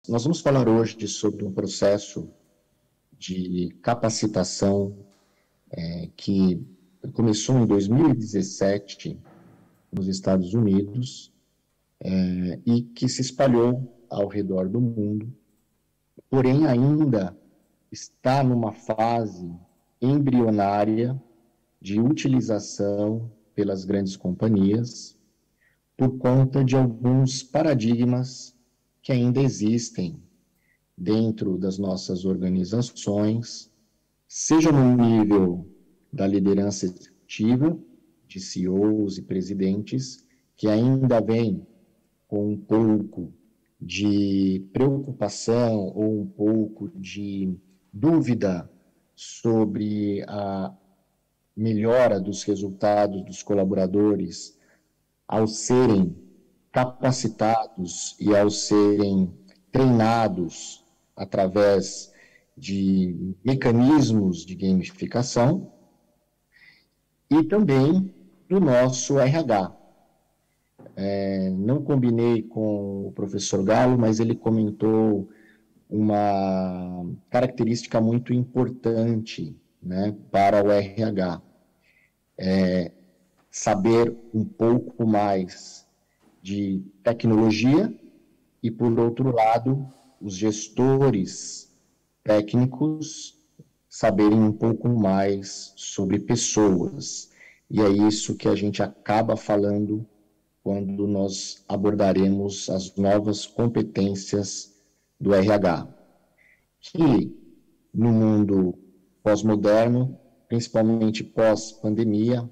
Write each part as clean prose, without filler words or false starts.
Nós vamos falar hoje sobre um processo de capacitação que começou em 2017 nos Estados Unidos e que se espalhou ao redor do mundo, porém ainda está numa fase embrionária de utilização pelas grandes companhias por conta de alguns paradigmas que ainda existem dentro das nossas organizações, seja no nível da liderança executiva, de CEOs e presidentes, que ainda vem com um pouco de preocupação ou um pouco de dúvida sobre a melhora dos resultados dos colaboradores ao serem capacitados e ao serem treinados através de mecanismos de gamificação e também do nosso RH. Não combinei com o professor Galo, mas ele comentou uma característica muito importante, né, para o RH. Saber um pouco mais de tecnologia e, por outro lado, os gestores técnicos saberem um pouco mais sobre pessoas. E é isso que a gente acaba falando quando nós abordaremos as novas competências do RH, que no mundo pós-moderno, principalmente pós-pandemia,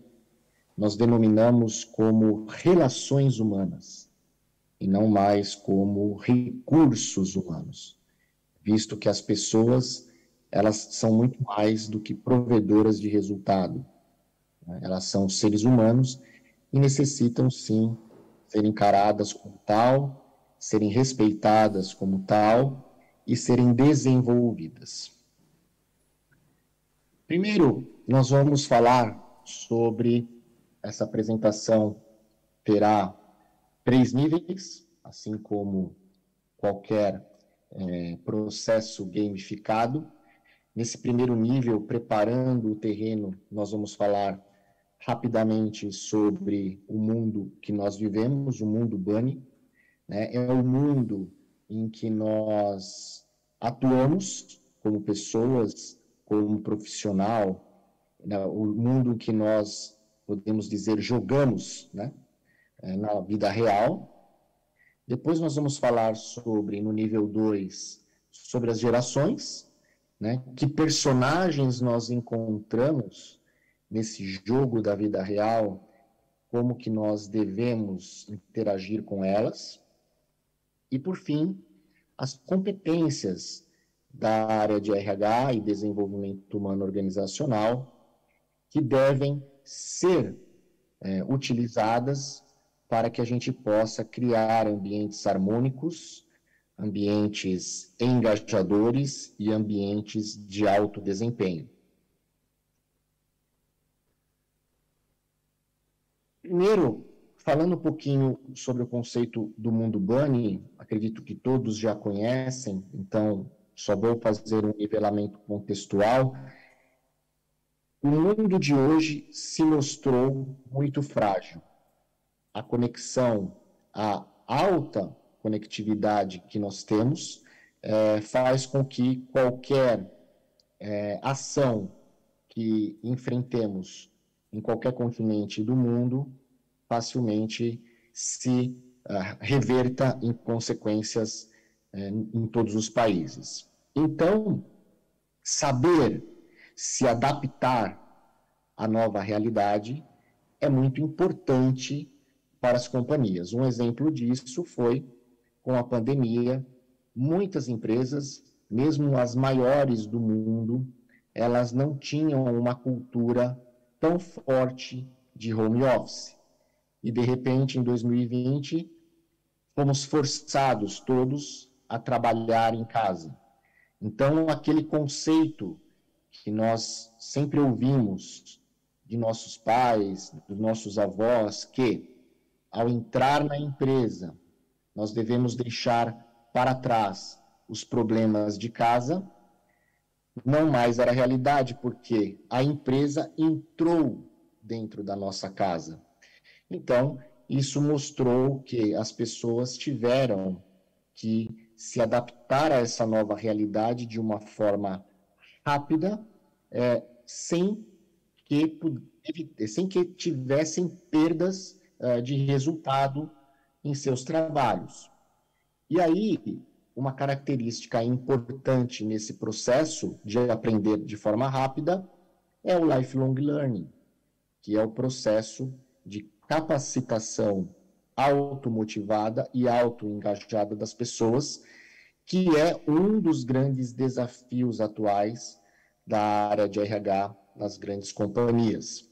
nós denominamos como relações humanas e não mais como recursos humanos, visto que as pessoas, elas são muito mais do que provedoras de resultado, né? Elas são seres humanos e necessitam, sim, serem encaradas como tal, serem respeitadas como tal e serem desenvolvidas. Primeiro, nós vamos falar sobre essa apresentação terá 3 níveis, assim como qualquer processo gamificado. Nesse primeiro nível, preparando o terreno, nós vamos falar rapidamente sobre o mundo que nós vivemos, o mundo Bunny, né? É o mundo em que nós atuamos como pessoas, como profissional, né? O mundo em que nós podemos dizer jogamos, né? Na vida real. Depois nós vamos falar sobre, no nível 2, sobre as gerações, né? Que personagens nós encontramos nesse jogo da vida real, como que nós devemos interagir com elas. E, por fim, as competências da área de RH e desenvolvimento humano organizacional que devem ser utilizadas para que a gente possa criar ambientes harmônicos, ambientes engajadores e ambientes de alto desempenho. Primeiro, falando um pouquinho sobre o conceito do mundo Bunny, acredito que todos já conhecem, então só vou fazer um nivelamento contextual. O mundo de hoje se mostrou muito frágil. A conexão, a alta conectividade que nós temos faz com que qualquer ação que enfrentemos em qualquer continente do mundo facilmente se reverta em consequências em todos os países. Então, saber se adaptar à nova realidade é muito importante para as companhias. Um exemplo disso foi com a pandemia. Muitas empresas, mesmo as maiores do mundo, elas não tinham uma cultura tão forte de home office. E, de repente, em 2020, fomos forçados todos a trabalhar em casa. Então, aquele conceito que nós sempre ouvimos de nossos pais, dos nossos avós, que ao entrar na empresa, nós devemos deixar para trás os problemas de casa, não mais era realidade, porque a empresa entrou dentro da nossa casa. Então, isso mostrou que as pessoas tiveram que se adaptar a essa nova realidade de uma forma rápida, sem que tivessem perdas de resultado em seus trabalhos. E aí, uma característica importante nesse processo de aprender de forma rápida é o lifelong learning, que é o processo de capacitação automotivada e autoengajada das pessoas, que é um dos grandes desafios atuais da área de RH nas grandes companhias.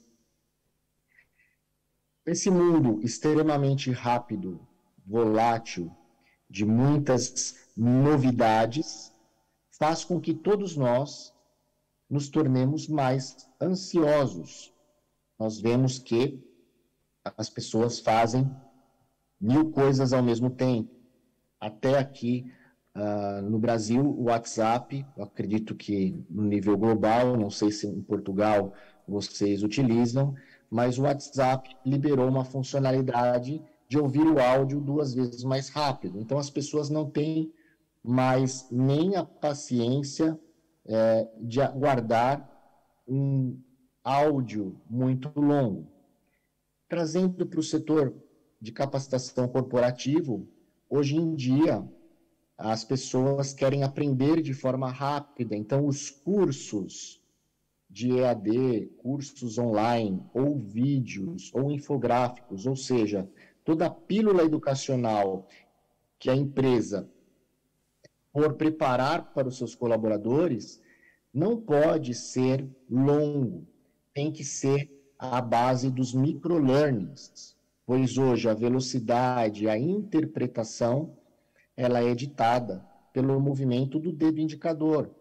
Esse mundo extremamente rápido, volátil, de muitas novidades, faz com que todos nós nos tornemos mais ansiosos. Nós vemos que as pessoas fazem 1000 coisas ao mesmo tempo. Até aqui, no Brasil, o WhatsApp, eu acredito que no nível global, não sei se em Portugal vocês utilizam, mas o WhatsApp liberou uma funcionalidade de ouvir o áudio 2 vezes mais rápido. Então, as pessoas não têm mais nem a paciência de aguardar um áudio muito longo. Trazendo para o setor de capacitação corporativo, hoje em dia, as pessoas querem aprender de forma rápida, então os cursos de EAD, cursos online, ou vídeos, ou infográficos, ou seja, toda a pílula educacional que a empresa for preparar para os seus colaboradores, não pode ser longo, tem que ser à base dos microlearnings, pois hoje a velocidade, a interpretação, ela é ditada pelo movimento do dedo indicador,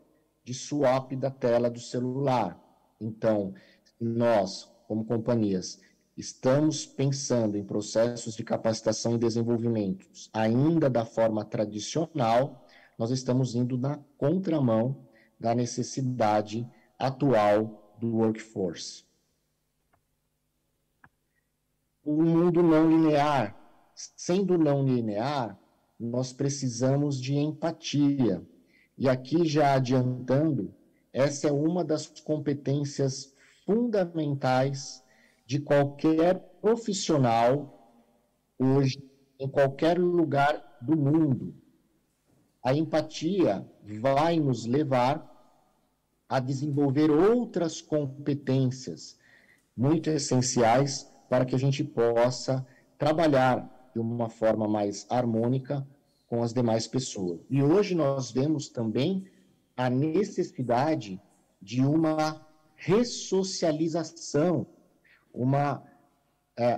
de swap da tela do celular. Então, nós, como companhias, estamos pensando em processos de capacitação e desenvolvimento ainda da forma tradicional, nós estamos indo na contramão da necessidade atual do workforce. O mundo não linear, sendo não linear, nós precisamos de empatia. E aqui, já adiantando, essa é uma das competências fundamentais de qualquer profissional hoje, em qualquer lugar do mundo. A empatia vai nos levar a desenvolver outras competências muito essenciais para que a gente possa trabalhar de uma forma mais harmônica com as demais pessoas. E hoje nós vemos também a necessidade de uma ressocialização,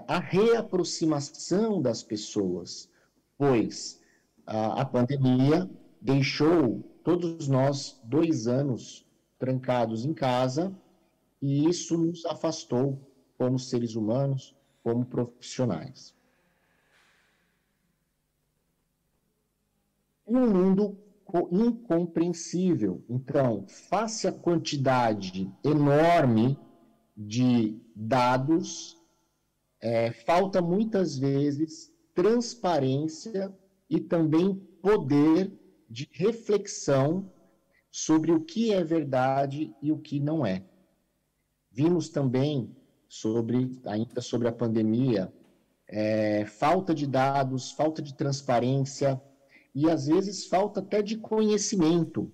a reaproximação das pessoas, pois a pandemia deixou todos nós 2 anos trancados em casa e isso nos afastou como seres humanos, como profissionais. Um mundo incompreensível. Então, face à quantidade enorme de dados, falta muitas vezes transparência e também poder de reflexão sobre o que é verdade e o que não é. Vimos também, ainda sobre a pandemia, falta de dados, falta de transparência e, às vezes, falta até de conhecimento.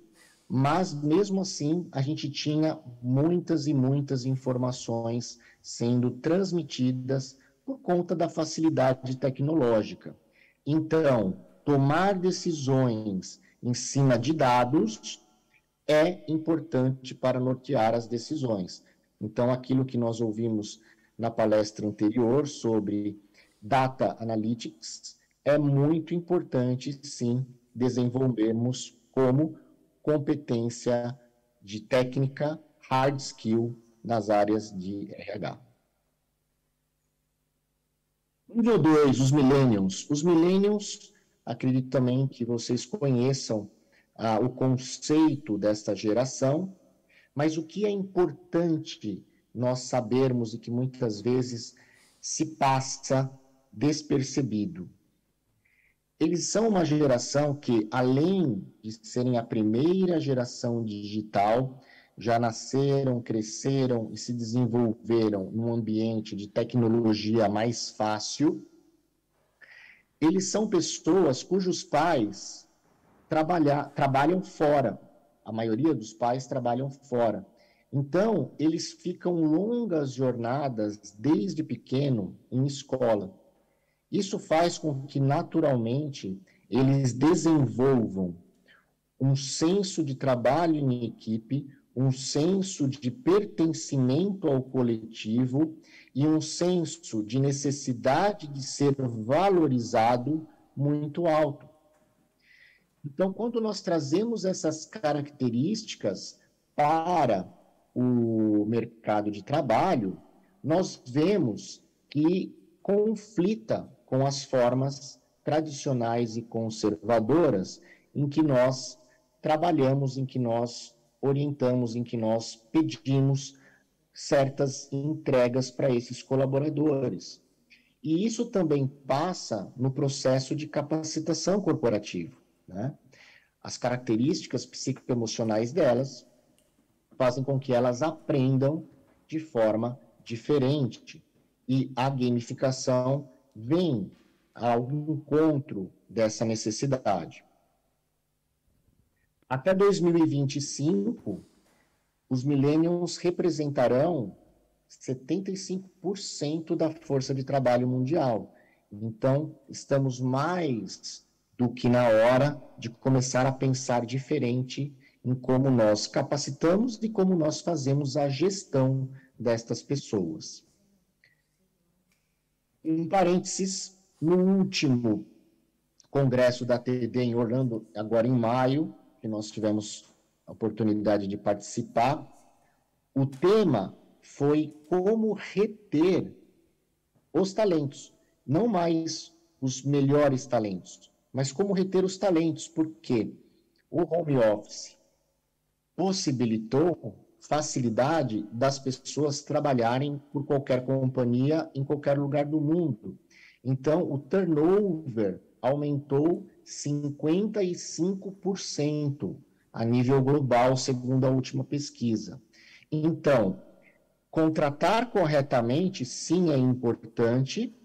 Mas, mesmo assim, a gente tinha muitas e muitas informações sendo transmitidas por conta da facilidade tecnológica. Então, tomar decisões em cima de dados é importante para nortear as decisões. Então, aquilo que nós ouvimos na palestra anterior sobre Data Analytics é muito importante, sim, desenvolvermos como competência de técnica, hard skill, nas áreas de RH. Nível 2, os millennials. Os millennials, acredito também que vocês conheçam o conceito desta geração, mas o que é importante nós sabermos e que muitas vezes se passa despercebido. Eles são uma geração que, além de serem a primeira geração digital, já nasceram, cresceram e se desenvolveram num ambiente de tecnologia mais fácil. Eles são pessoas cujos pais trabalham fora. A maioria dos pais trabalham fora. Então, eles ficam longas jornadas desde pequeno em escola. Isso faz com que, naturalmente, eles desenvolvam um senso de trabalho em equipe, um senso de pertencimento ao coletivo e um senso de necessidade de ser valorizado muito alto. Então, quando nós trazemos essas características para o mercado de trabalho, nós vemos que conflita com as formas tradicionais e conservadoras em que nós trabalhamos, em que nós orientamos, em que nós pedimos certas entregas para esses colaboradores. E isso também passa no processo de capacitação corporativa, né? As características psicoemocionais delas fazem com que elas aprendam de forma diferente. E a gamificação vem ao encontro dessa necessidade. Até 2025, os millennials representarão 75% da força de trabalho mundial. Então, estamos mais do que na hora de começar a pensar diferente em como nós capacitamos e como nós fazemos a gestão destas pessoas. Um parênteses, no último congresso da TD em Orlando, agora em maio, que nós tivemos a oportunidade de participar, o tema foi como reter os talentos, não mais os melhores talentos, mas como reter os talentos, porque o home office possibilitou facilidade das pessoas trabalharem por qualquer companhia em qualquer lugar do mundo. Então, o turnover aumentou 55% a nível global, segundo a última pesquisa. Então, contratar corretamente, sim, é importante,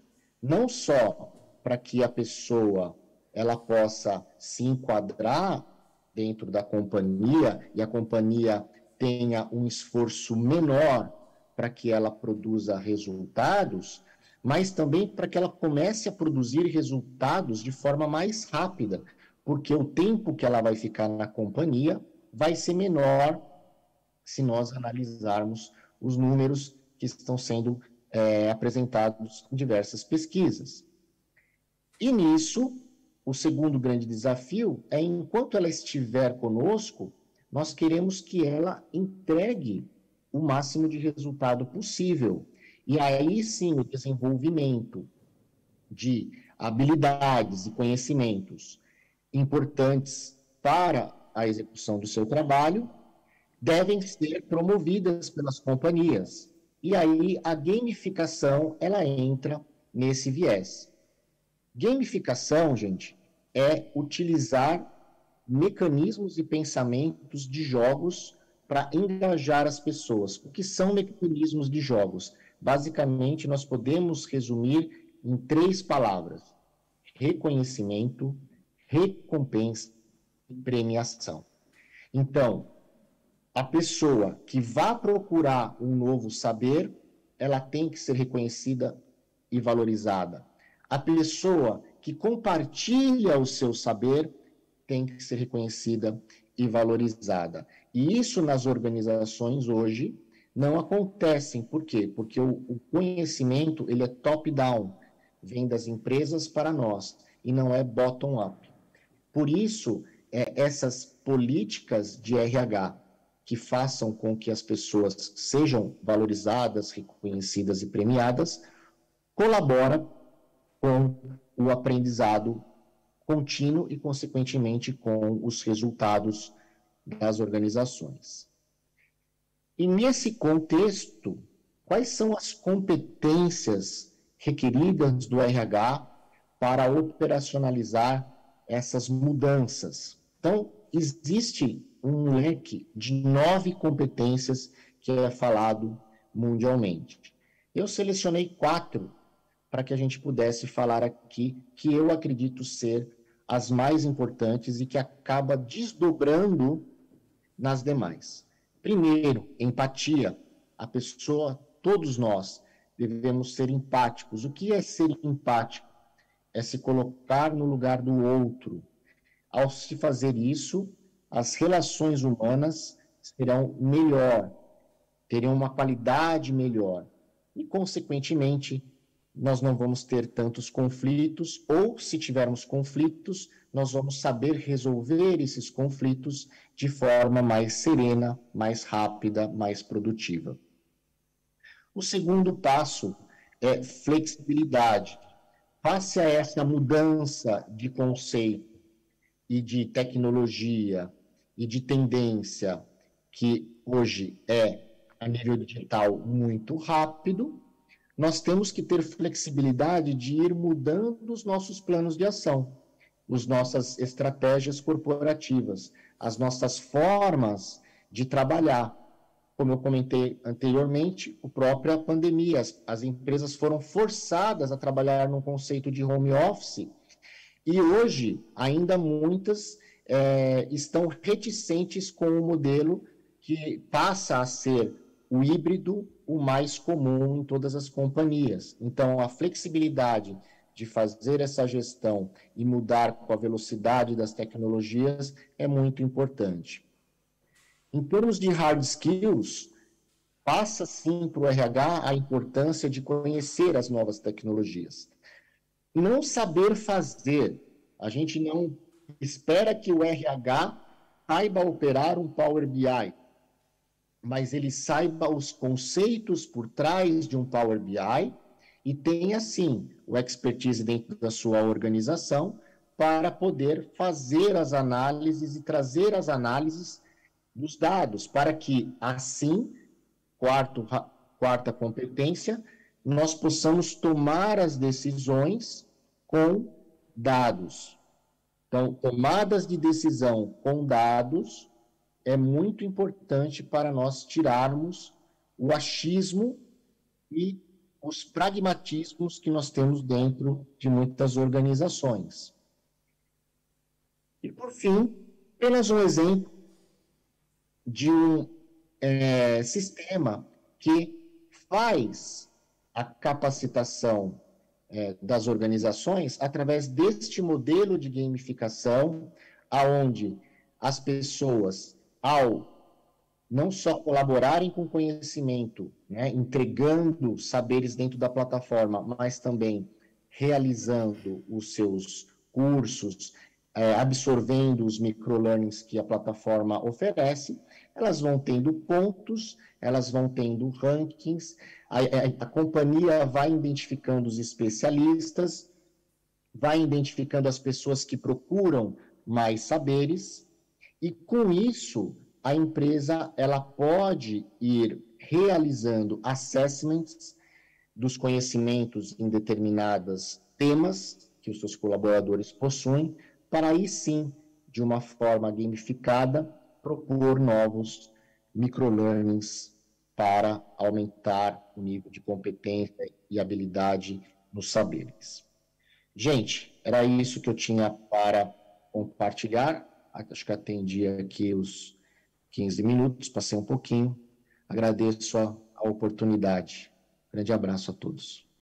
não só para que a pessoa ela possa se enquadrar dentro da companhia e a companhia tenha um esforço menor para que ela produza resultados, mas também para que ela comece a produzir resultados de forma mais rápida, porque o tempo que ela vai ficar na companhia vai ser menor se nós analisarmos os números que estão sendo apresentados em diversas pesquisas. E nisso, o segundo grande desafio é, enquanto ela estiver conosco, nós queremos que ela entregue o máximo de resultado possível. E aí sim, o desenvolvimento de habilidades e conhecimentos importantes para a execução do seu trabalho devem ser promovidas pelas companhias. E aí a gamificação, ela entra nesse viés. Gamificação, gente, é utilizar mecanismos e pensamentos de jogos para engajar as pessoas. O que são mecanismos de jogos? Basicamente, nós podemos resumir em 3 palavras: reconhecimento, recompensa e premiação. Então, a pessoa que vá procurar um novo saber, ela tem que ser reconhecida e valorizada. A pessoa que compartilha o seu saber tem que ser reconhecida e valorizada. E isso nas organizações hoje não acontece. Por quê? Porque o conhecimento ele é top-down, vem das empresas para nós, e não é bottom-up. Por isso, essas políticas de RH que façam com que as pessoas sejam valorizadas, reconhecidas e premiadas, colabora com o aprendizado contínuo e, consequentemente, com os resultados das organizações. E, nesse contexto, quais são as competências requeridas do RH para operacionalizar essas mudanças? Então, existe um leque de 9 competências que é falado mundialmente. Eu selecionei 4 para que a gente pudesse falar aqui, que eu acredito ser as mais importantes e que acaba desdobrando nas demais. Primeiro, empatia. A pessoa, todos nós, devemos ser empáticos. O que é ser empático? É se colocar no lugar do outro. Ao se fazer isso, as relações humanas serão melhor, terão uma qualidade melhor. E, consequentemente, nós não vamos ter tantos conflitos, ou, se tivermos conflitos, nós vamos saber resolver esses conflitos de forma mais serena, mais rápida, mais produtiva. O segundo passo é flexibilidade. Face a essa mudança de conceito e de tecnologia e de tendência que hoje é, a nível digital, muito rápido, nós temos que ter flexibilidade de ir mudando os nossos planos de ação, as nossas estratégias corporativas, as nossas formas de trabalhar. Como eu comentei anteriormente, a própria pandemia, as empresas foram forçadas a trabalhar num conceito de home office e hoje ainda muitas estão reticentes com o modelo que passa a ser o híbrido, o mais comum em todas as companhias. Então, a flexibilidade de fazer essa gestão e mudar com a velocidade das tecnologias é muito importante. Em termos de hard skills, passa sim para o RH a importância de conhecer as novas tecnologias. Não saber fazer, a gente não espera que o RH saiba operar um Power BI, mas ele saiba os conceitos por trás de um Power BI e tenha, sim, o expertise dentro da sua organização para poder fazer as análises e trazer as análises dos dados, para que, assim, quarta competência, nós possamos tomar as decisões com dados. Então, tomadas de decisão com dados é muito importante para nós tirarmos o achismo e os pragmatismos que nós temos dentro de muitas organizações. E, por fim, apenas um exemplo de um sistema que faz a capacitação das organizações através deste modelo de gamificação, aonde as pessoas, ao não só colaborarem com conhecimento, né, entregando saberes dentro da plataforma, mas também realizando os seus cursos, absorvendo os microlearnings que a plataforma oferece, elas vão tendo pontos, elas vão tendo rankings, a companhia vai identificando os especialistas, vai identificando as pessoas que procuram mais saberes, e com isso a empresa ela pode ir realizando assessments dos conhecimentos em determinados temas que os seus colaboradores possuem, para aí sim, de uma forma gamificada, propor novos microlearnings para aumentar o nível de competência e habilidade nos saberes. Gente, era isso que eu tinha para compartilhar. Acho que atendi aqui os 15 minutos, passei um pouquinho. Agradeço a oportunidade. Grande abraço a todos.